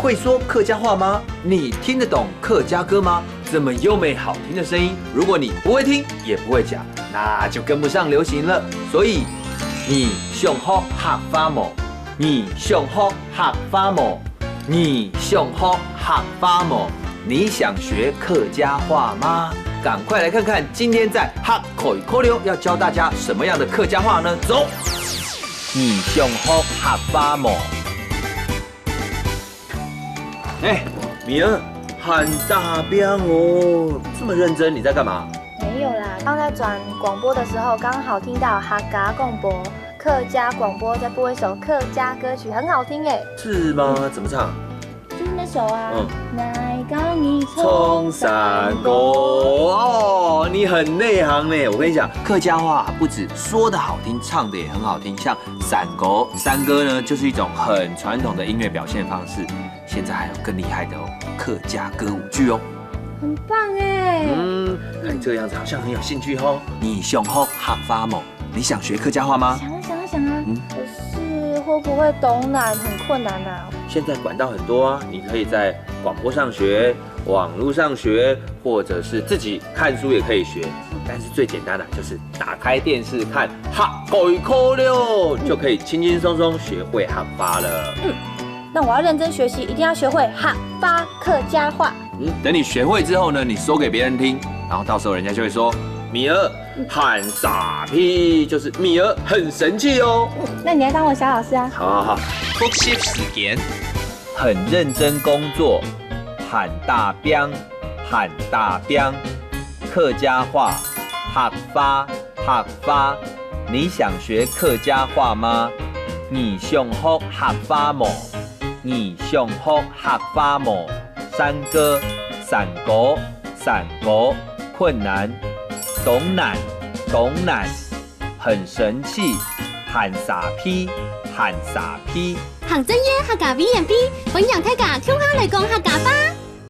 会说客家话吗？你听得懂客家歌吗？这么优美好听的声音，如果你不会听也不会讲，那就跟不上流行了。所以你上好客家冇，你上好客家冇，你上好客家冇。你想学客家话吗？赶快来看看今天在哈口语口流要教大家什么样的客家话呢？走！你上好客家冇？米儿，喊大兵哦，这么认真，你在干嘛？没有啦，刚在转广播的时候，刚好听到客家广播，客家广播在播一首客家歌曲，很好听哎。是吗？怎么唱？就是那首啊。来港一冲山歌哦，你很内行呢。我跟你讲，客家话不止说的好听，唱的也很好听。像山歌，山歌呢就是一种很传统的音乐表现方式。现在还有更厉害的哦，客家歌舞剧哦。很棒哎。看你这个样子好像很有兴趣哦。你上好客家冇？你想学客家话吗？想啊。可是会不会懂难很困难啊？现在管道很多啊，你可以在广播上学、网络上学，或者是自己看书也可以学。但是最简单的就是打开电视看哈口语口流，就可以轻轻松松学会哈发了。那我要认真学习，一定要学会哈发客家话。等你学会之后呢，你说给别人听，然后到时候人家就会说米儿很傻屁，就是米儿很神气哦。那你来当我小老师啊？好。复习时间，很认真工作，喊大兵，喊大兵。客家话，客发，客发。你想学客家话吗？你想学客家冇？你想学客家冇？山歌，山歌，山歌。困難，懂難，懂難，很神氣，喊傻批，喊傻批。行真嘢客家 V&B，本人睇架 Q 下嚟講客家吧。